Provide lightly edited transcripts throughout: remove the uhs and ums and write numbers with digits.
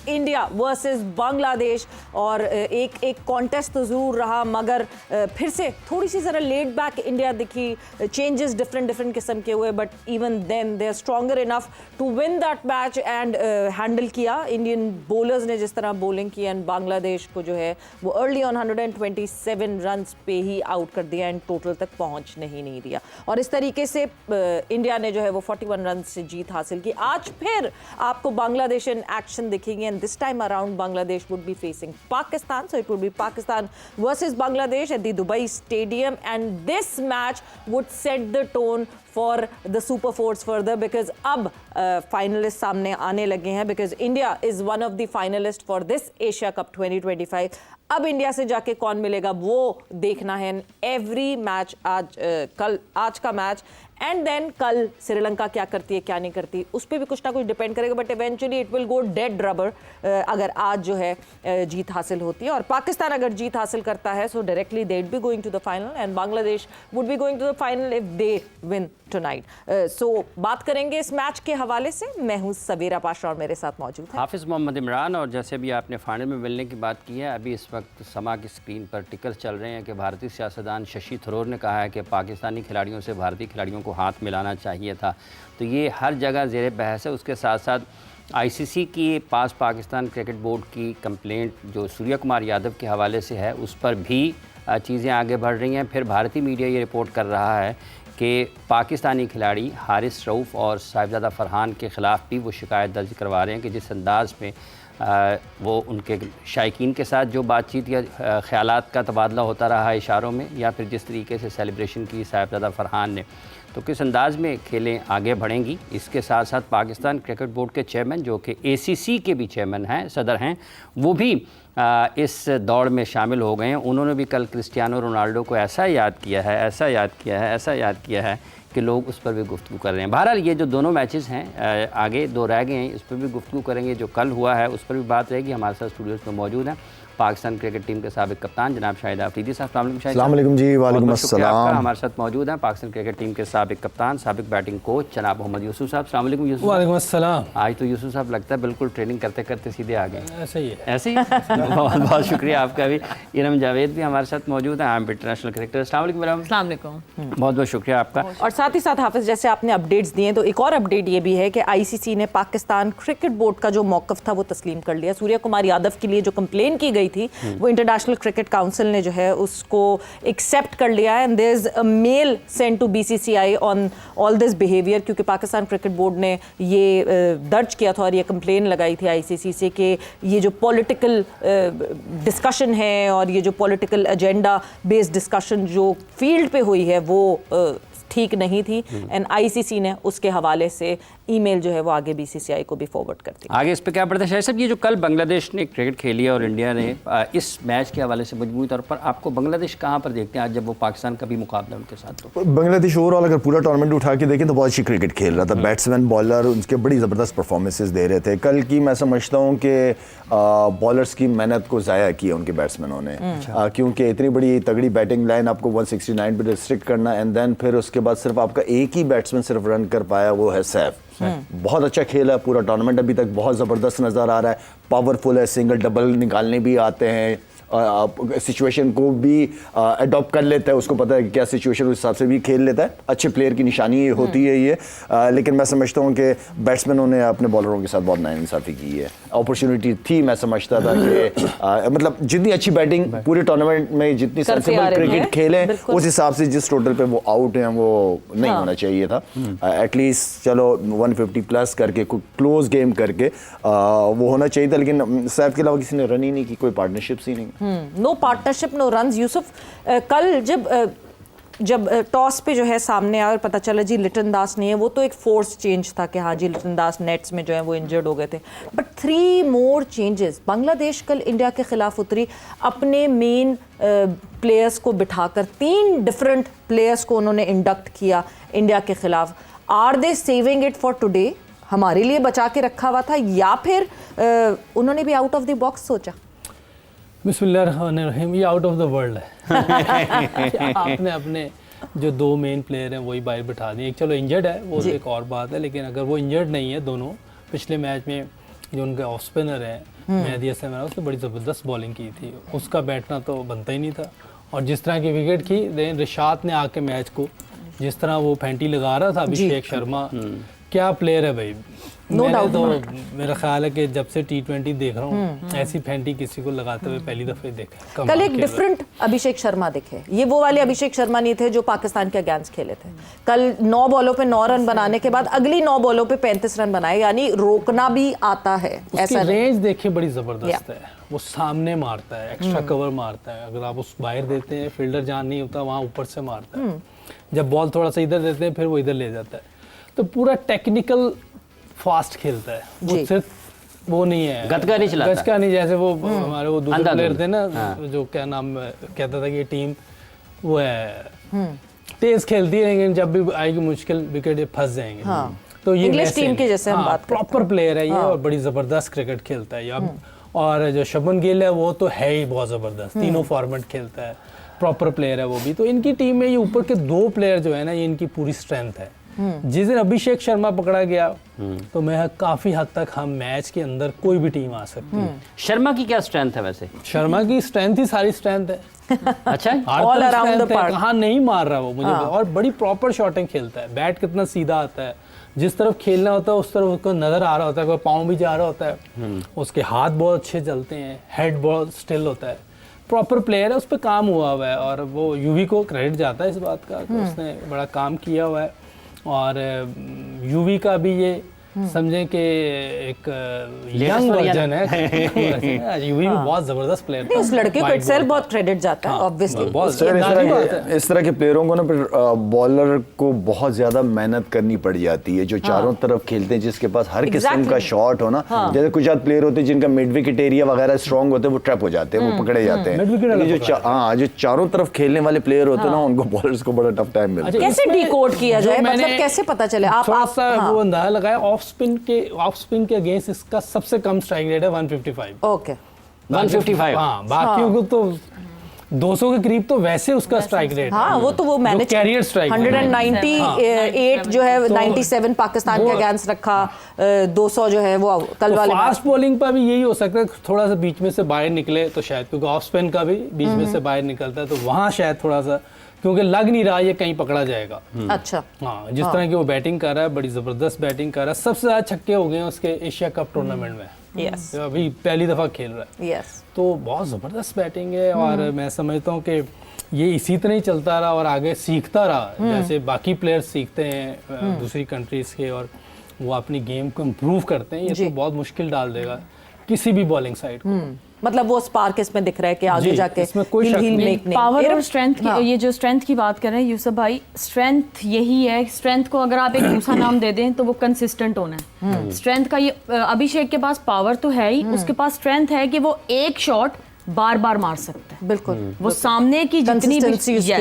India versus Bangladesh. और एक contest तो ज़रूर रहा, मगर फिर से थोड़ी सी ज़रा लेट बैक इंडिया दिखी, चेंजेस डिफरेंट किस्म के हुए, but even then they are stronger enough to win that match and handle किया इंडियन बॉलर्स ने जिस तरह बॉलिंग की, एंड बांग्लादेश को जो है वो अर्ली ऑन 127 रन पे ही आउट कर दिया एंड टोटल तक पहुंचने ही नहीं दिया। और इस तरीके से इंडिया ने जो है वो 41 रन से जीत हासिल की। आज फिर आपको बांग्लादेश इन एक्शन दिखेंगे, and this time around Bangladesh would be facing Pakistan, so it would be Pakistan versus Bangladesh at the Dubai stadium, and this match would set the tone for the super force further, because अब finalist सामने आने लगे हैं, because India is one of the finalist for this Asia cup 2025। अब India से जाके कौन मिलेगा वो देखना है। एवरी मैच आज का मैच एंड देन कल श्रीलंका क्या करती है क्या नहीं करती, उस पर भी कुछ ना कुछ डिपेंड करेगा, but eventually it will go dead rubber अगर आज जो है जीत हासिल होती है। और पाकिस्तान अगर जीत हासिल करता है so directly they would be going to the final, and Bangladesh would be going to the final if they win tonight. So बात करेंगे इस मैच के हवाले से। मैं हूँ सवेरा पाशा और मेरे साथ मौजूद है हाफिज़ मोहम्मद इमरान। और जैसे भी आपने फाइनल में मिलने की बात की है, अभी इस वक्त समा की स्क्रीन पर टिकर्स चल रहे हैं कि भारतीय सियासतदान शशि थरूर ने कहा है कि पाकिस्तानी खिलाड़ियों से भारतीय खिलाड़ियों को हाथ मिलाना चाहिए था। तो ये हर जगह ज़ेर बहस है। उसके साथ साथ आईसीसी के पास पाकिस्तान क्रिकेट बोर्ड की कंप्लेंट जो सूर्य कुमार यादव के हवाले से है, उस पर भी चीज़ें आगे बढ़ रही हैं। फिर भारतीय मीडिया ये रिपोर्ट कर रहा है कि पाकिस्तानी खिलाड़ी हारिस रऊफ़ और साहिबजादा फरहान के ख़िलाफ़ भी वो शिकायत दर्ज करवा रहे हैं कि जिस अंदाज़ में वो उनके शायकीन के साथ जो बातचीत या ख़यालात का तबादला होता रहा है इशारों में, या फिर जिस तरीके से सेलिब्रेशन की साहिबजादा फरहान ने, तो किस अंदाज़ में खेलें आगे बढ़ेंगी। इसके साथ साथ पाकिस्तान क्रिकेट बोर्ड के चेयरमैन जो कि ACC के भी चेयरमैन हैं, सदर हैं, वो भी इस दौड़ में शामिल हो गए हैं। उन्होंने भी कल क्रिस्टियानो रोनाल्डो को ऐसा याद किया है कि लोग उस पर भी गुफ्तगू कर रहे हैं। बहरहाल ये जो दोनों मैचेस हैं आगे दो रह गए हैं, इस पर भी गुफ्तगू करेंगे। जो कल हुआ है उस पर भी बात रहेगी। हमारे साथ स्टूडियोज़ में मौजूद हैं पाकिस्तान क्रिकेट टीम के साबिक कप्तान जनाब शाहिद आफरीदी साहब। अस्सलाम वालेकुम जी। वालेकुम अस्सलाम। हमारे साथ मौजूद हैं पाकिस्तान क्रिकेट टीम के साबिक कप्तान साबिक बैटिंग कोच जनाब मोहम्मद यूसुफ साहब। अस्सलाम वालेकुम यूसुफ। वालेकुम अस्सलाम। आज तो यूसुफ साहब लगता है बिल्कुल ट्रेनिंग करते करते सीधे आ गए। ऐसे ही है। ऐसे ही बहुत बहुत शुक्रिया आपका भी। इरम जावेद भी हमारे साथ मौजूद हैं, आम इंटरनेशनल क्रिकेटर। अस्सलाम वालेकुम। बहुत बहुत शुक्रिया आपका। और साथ ही साथ हाफिज, जैसे आपने अपडेट्स दिए तो एक और अपडेट ये भी है कि ICC ने पाकिस्तान क्रिकेट बोर्ड का जो मौक़िफ़ था वो तस्लीम कर लिया। सूर्य कुमार यादव के लिए जो कंप्लेन की गई थी वो इंटरनेशनल क्रिकेट काउंसिल ने जो है उसको एक्सेप्ट कर लिया है, and there is a mail send to BCCI on all this behaviour, क्योंकि पाकिस्तान क्रिकेट बोर्ड ने ये दर्ज किया था और ये कंप्लेन लगाई थी ICC से कि ये जो पॉलिटिकल डिस्कशन है और ये जो पॉलिटिकल एजेंडा बेस्ड डिस्कशन जो फील्ड पे हुई है वो ठीक नहीं थी, एंड ICC ने उसके हवाले से ईमेल जो है वो आगे BCCI को भी फॉरवर्ड कर दी। आगे इस पे क्या पड़ता है शायद साहब? ये जो कल बांग्लादेश ने क्रिकेट खेली है और इंडिया ने इस मैच के हवाले से मजमूई तौर पर आपको बांग्लादेश कहाँ पर देखते हैं आज जब वो पाकिस्तान का भी मुकाबला उनके साथ? तो बांग्लादेश ओवरऑल अगर पूरा टूर्नामेंट उठा के देखें तो बहुत अच्छी क्रिकेट खेल रहा था। बैट्समैन बॉलर उनके बड़ी ज़बरदस्त परफॉर्मेंसेस दे रहे थे। कल की मैं समझता हूँ कि बॉलर्स की मेहनत को ज़ाया किया उनके बैट्समैनों ने, क्योंकि इतनी बड़ी तगड़ी बैटिंग लाइन आपको 169 पर रिस्ट्रिक्ट करना, एंड देन फिर उसके बाद सिर्फ आपका एक ही बैट्समैन सिर्फ रन कर पाया, वो है सैफ। बहुत अच्छा खेल है। पूरा टूर्नामेंट अभी तक बहुत ज़बरदस्त नज़र आ रहा है, पावरफुल है, सिंगल डबल निकालने भी आते हैं, सिचुएशन को भी अडॉप्ट कर लेता है, उसको पता है कि क्या सिचुएशन उस हिसाब से भी खेल लेता है। अच्छे प्लेयर की निशानी ये होती है ये। लेकिन मैं समझता हूँ कि बैट्समैनों ने अपने बॉलरों के साथ बहुत नाइंसाफ़ी की है। अपॉर्चुनिटी थी, मैं समझता था कि मतलब जितनी अच्छी बैटिंग पूरे टूर्नामेंट में जितनी सेंसिबल क्रिकेट खेले उस हिसाब से जिस टोटल पे वो आउट हैं वो नहीं होना चाहिए था। एटलीस्ट चलो 150 प्लस करके क्लोज गेम करके वो होना चाहिए था, लेकिन सैफ के अलावा किसी ने रन ही नहीं की, कोई पार्टनरशिप्स ही नहीं। No partnership no runs. Yusuf, कल जब टॉस पे जो है सामने आया और पता चला जी लिटन दास नहीं है, वो तो एक फोर्स चेंज था कि हाँ जी लिटन दास नेट्स में जो है वो इंजर्ड हो गए थे, बट 3 मोर चेंजेस। बांग्लादेश कल इंडिया के खिलाफ उतरी, अपने मेन प्लेयर्स को बिठाकर 3 डिफरेंट प्लेयर्स को उन्होंने इंडक्ट किया इंडिया के खिलाफ। Are they saving it for today, हमारे लिए बचा के रखा हुआ था, या फिर उन्होंने भी आउट ऑफ द बॉक्स सोचा? बिस्मिल्लाहिर्रहमानिर्रहीम, ये आउट ऑफ द वर्ल्ड है। आपने अपने जो 2 मेन प्लेयर हैं वही बाहर बिठा दिए। एक चलो इंजर्ड है वो एक और बात है, लेकिन अगर वो इंजर्ड नहीं है, दोनों पिछले मैच में जो उनके ऑफ स्पिनर है मेहदी हसन, उसने बड़ी ज़बरदस्त बॉलिंग की थी, उसका बैठना तो बनता ही नहीं था। और जिस तरह की विकेट की, देन रिशाद ने आके मैच को जिस तरह वो फैंटी लगा रहा था, अभिषेक शर्मा क्या प्लेयर है भाई। मैंने तो मेरा ख्याल है कि जब से T20 देख रहा हूँ ऐसी फैंटी किसी को लगाते हुए पहली दफे देखा। कल एक डिफरेंट अभिषेक शर्मा दिखे, ये वो वाले अभिषेक शर्मा नहीं थे जो पाकिस्तान के अगेंस्ट खेले थे। कल 9 बॉलों पे 9 रन बनाने के बाद अगली 9 बॉलों पे 35 रन बनाए, यानी रोकना भी आता है। ऐसा रेंज देखिए बड़ी जबरदस्त है, वो सामने मारता है, एक्स्ट्रा कवर मारता है, अगर आप उस बाहर देते हैं फील्डर जान नहीं होता, वहाँ ऊपर से मारता है, जब बॉल थोड़ा सा इधर देते हैं फिर वो इधर ले जाता है, तो पूरा टेक्निकल फास्ट खेलता है। वो सिर्फ वो नहीं है गतका नहीं चलाता, गतका नहीं, जैसे वो हमारे वो दूसरे प्लेयर थे ना, जो क्या नाम कहता था कि टीम वो है तेज खेलती है लेकिन जब भी आएगी मुश्किल विकेट फंस जाएंगे। तो ये इंग्लिश टीम की जैसे हम बात प्रॉपर प्लेयर है ये, और बड़ी जबरदस्त क्रिकेट खेलता है अब। और जो शुभमन गिल है वो तो है ही बहुत जबरदस्त, तीनों फॉर्मेट खेलता है, प्रॉपर प्लेयर है वो भी। तो इनकी टीम में ये ऊपर के 2 प्लेयर जो है ना, ये इनकी पूरी स्ट्रेंथ है। जिस दिन अभिषेक शर्मा पकड़ा गया तो मैं काफी हद तक हम मैच के अंदर कोई भी टीम आ सकती है। शर्मा की क्या स्ट्रेंथ है वैसे? शर्मा की स्ट्रेंथ ही सारी स्ट्रेंथ है। अच्छा, ऑल अराउंड द पार्क, कहाँ नहीं मार रहा वो मुझे, और बड़ी प्रॉपर शॉटिंग खेलता है, बैट कितना सीधा आता है, जिस तरफ खेलना होता है उस तरफ उसको नजर आ रहा होता है, कोई पाँव भी जा रहा होता है, उसके हाथ बहुत अच्छे चलते हैं, हेड बहुत स्टिल होता है, प्रॉपर प्लेयर है, उस पर काम हुआ हुआ है। और वो यूवी को क्रेडिट जाता है इस बात का कि उसने बड़ा काम किया हुआ है। और यूवी का भी ये समझें कि एक यंग वर्जन है। यूवी भी बहुत जबरदस्त प्लेयर था। उस लड़के को इटसेल्फ बहुत क्रेडिट जाता है ऑब्वियसली। इस तरह के प्लेयरों को ना फिर बॉलर को बहुत ज्यादा मेहनत करनी पड़ जाती है, जो चारों तरफ खेलते हैं, जिसके पास हर किस्म का शॉट हो ना। जैसे कुछ प्लेयर होते हैं जिनका मिड विकेट एरिया वगैरह स्ट्रॉन्ग होते हैं, वो ट्रैप हो जाते हैं, वो पकड़े जाते हैं। जो चारों तरफ खेलने वाले प्लेयर होते हैं ना, उनको बॉलर्स को बड़ा टफ टाइम मिलता है। कैसे डिकोड किया जाए, मतलब कैसे पता चले? आप वो अंदाजा लगाया, ऑफ स्पिन के अगेंस्ट इसका सबसे कम स्ट्राइक रेट है 155। ओके 155। हाँ, बाकियों को तो 200 के करीब तो वैसे उसका स्ट्राइक रेट। हाँ, वो तो वो मैनेज कैरियर स्ट्राइक 198 जो है 97 पाकिस्तान के अगेंस्ट रखा, 200 जो है वो कल वाले। फास्ट बॉलिंग पर भी यही हो सकता है, थोड़ा सा बीच में से बाहर निकले तो शायद, क्योंकि ऑफ स्पिन का भी बीच में से बाहर निकलता है, तो वहाँ शायद थोड़ा सा, क्योंकि लग नहीं रहा ये कहीं पकड़ा जाएगा। अच्छा, हाँ, जिस तरह की वो बैटिंग कर रहा है, बड़ी जबरदस्त बैटिंग कर रहा है, सबसे ज्यादा छक्के हो गए हैं उसके एशिया कप टूर्नामेंट में। यस, अभी पहली दफा खेल रहा है। यस, तो बहुत ज़बरदस्त बैटिंग है। और मैं समझता हूँ कि ये इसी तरह ही चलता रहा और आगे सीखता रहा, जैसे बाकी प्लेयर्स सीखते हैं दूसरी कंट्रीज़ के, और वो अपनी गेम को इम्प्रूव करते हैं, ये तो बहुत मुश्किल डाल देगा किसी भी बॉलिंग साइड को। मतलब वो स्पार्क इसमें दिख रहा है कि आगे जाके इसमें कोई शक नहीं। पावर और स्ट्रेंथ की, ये जो स्ट्रेंथ की बात कर रहे हैं यूसुफ भाई, स्ट्रेंथ यही है। स्ट्रेंथ को अगर आप एक दूसरा नाम दे दें तो वो कंसिस्टेंट होना है। स्ट्रेंथ का ये, अभिषेक के पास पावर तो है ही, उसके पास स्ट्रेंथ है कि वो एक शॉट बार बार मार सकता है। बिल्कुल, वो सामने की जितनी भी,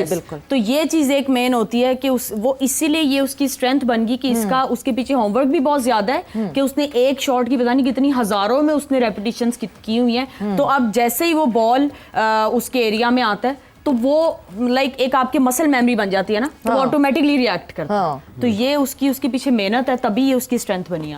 बिल्कुल। तो ये चीज एक मेन होती है कि वो इसीलिए ये उसकी स्ट्रेंथ बन गई कि इसका उसके पीछे होमवर्क भी बहुत ज्यादा है कि उसने एक शॉट की पता नहीं कितनी हजारों में उसने रेपिटेशंस की हुई हैं। तो अब जैसे ही वो बॉल उसके एरिया में आता है तो वो लाइक एक आपके मसल मेमोरी बन जाती है ना, तो वो ऑटोमेटिकली रिएक्ट करता है। तो ये उसकी पीछे मेहनत है, तभी ये उसकी स्ट्रेंथ बनी आज।